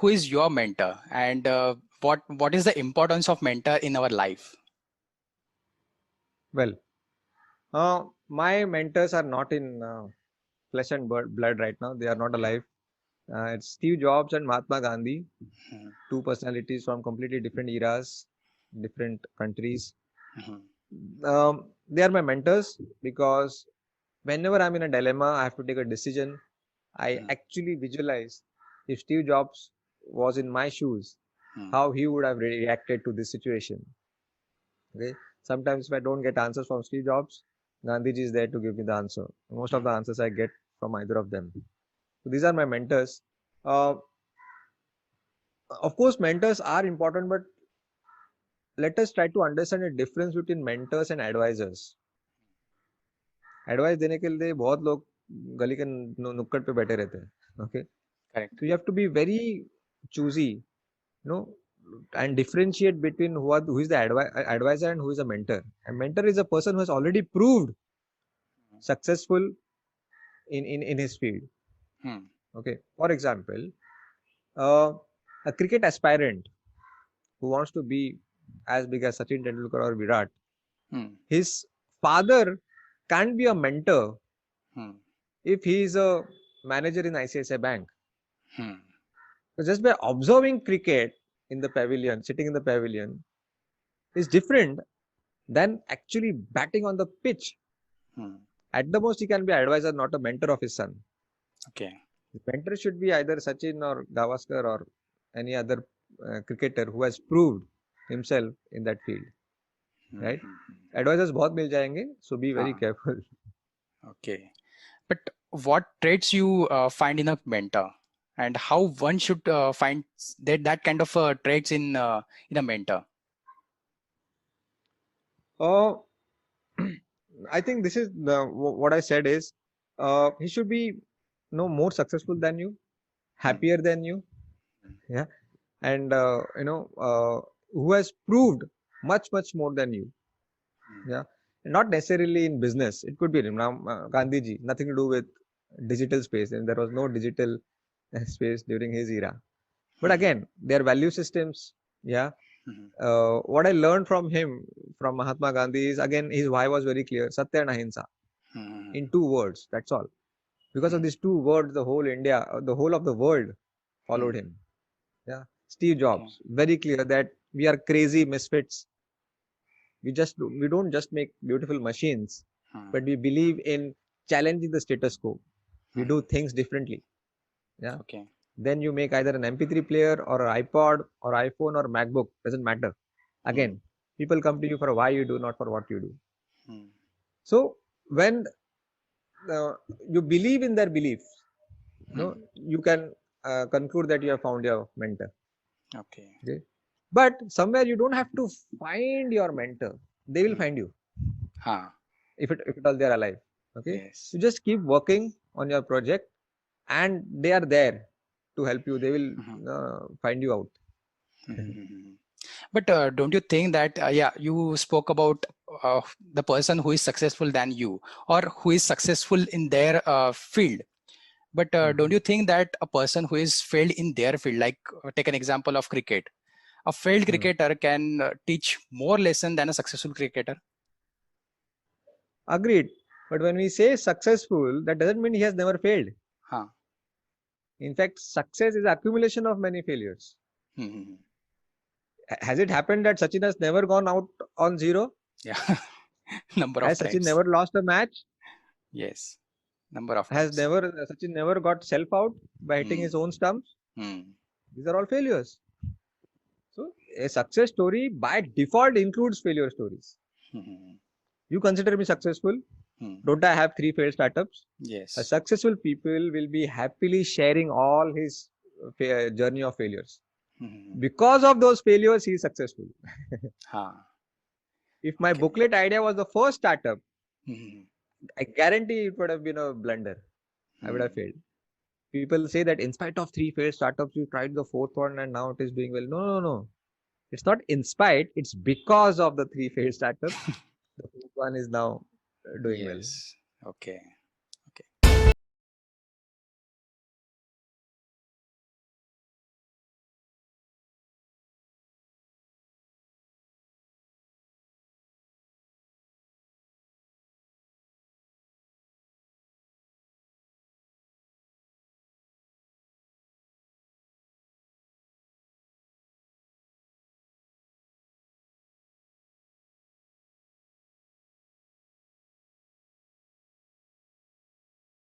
who is your mentor, and what is the importance of mentor in our life? Well, my mentors are not in flesh and blood right now. They are not alive. It's Steve Jobs and Mahatma Gandhi, Mhm, two personalities from completely different eras, different countries. mhm, They are my mentors because whenever I'm in a dilemma, I have to take a decision. I mhm, actually visualize if Steve Jobs was in my shoes, mhm, how he would have reacted to this situation. Okay. Sometimes if I don't get answers from Steve Jobs, Gandhiji is there to give me the answer. Most of the mhm, answers I get from either of them. So these are my mentors. Uh, of course, mentors are important, but let us try to understand the difference between mentors and advisors. Advice देने के लिए बहुत लोग गली के नुक्कड़ पे बैठे रहते हैं okay correct. so you have to be very choosy and differentiate between who is the advisor and who is a mentor. A mentor is a person who has already proved successful in his field. Hmm. Okay, for example, uh, a cricket aspirant who wants to be as big as Sachin Tendulkar or Virat, Hmm. his father can't be a mentor Hmm. if he is a manager in ICICI Bank. Hmm. So just by observing cricket in the pavilion, sitting in the pavilion, is different than actually batting on the pitch. Hmm. At the most, he can be an advisor, not a mentor of his son. Okay. The mentor should be either Sachin or Gavaskar or any other cricketer who has proved himself in that field. Hmm. Right? Hmm, hmm. Advisors बहुत मिल जाएंगे, so be very हाँ, careful. okay. But what traits you find in a mentor, and how one should find that kind of traits in a mentor? Uh, I think this is what I said is he should be more successful than you, Hmm. happier than you, Hmm. yeah, and who has proved much more than you, Hmm. yeah, not necessarily in business. It could be Gandhiji, nothing to do with digital space, and there was no digital space during his era. But Hmm. again, their value systems, yeah. Hmm. What I learned from him, from Mahatma Gandhi, is again his why was very clear: Satya and Ahimsa, Hmm. in two words. That's all. Because of Hmm. these two words, the whole India, the whole of the world followed Hmm. him. Yeah. Steve Okay. Jobs, very clear that we are crazy misfits. We don't just make beautiful machines, Hmm. but we believe in challenging the status quo. We Hmm. do things differently. Yeah. Okay. Then you make either an MP3 player or an iPod or iPhone or MacBook. Doesn't matter. Hmm. Again, people come to you for why you do, not for what you do. Hmm. So when uh, you believe in their beliefs, Hmm. you can conclude that you have found your mentor. Okay. Okay. But somewhere you don't have to find your mentor. They will Hmm. find you Huh. if at all they are alive. Okay. Yes. You just keep working on your project and they are there to help you. They will Mhm. find you out. Mhm. But don't you think that, yeah, you spoke about the person who is successful than you, or who is successful in their field. But don't Mhm. you think that a person who is failed in their field, like take an example of cricket, a failed Hmm. cricketer can teach more lesson than a successful cricketer? Agreed. But when we say successful, that doesn't mean he has never failed. Huh. In fact, success is accumulation of many failures. Mhm. Has it happened that Sachin has never gone out on zero? Yeah. Number of Has Sachin times. never lost a match? Yes. Number of Has times. never Sachin never got self out by hitting Hmm. his own stumps? Hmm. These are all failures. So a success story by default includes failure stories. Hmm. You consider me successful? Hmm. Don't I have three failed startups? A Yes. successful people will be happily sharing all his journey of failures. Hmm. Because of those failures, he is successful. Huh. If my Okay. booklet idea was the first startup, Hmm. I guarantee it would have been a blunder. I would have Hmm. failed. People say that in spite of three failed startups, you tried the fourth one and now it is doing well. No. It's not in spite, it's because of the three failed startups. The fourth one is now doing well. Yes. Okay.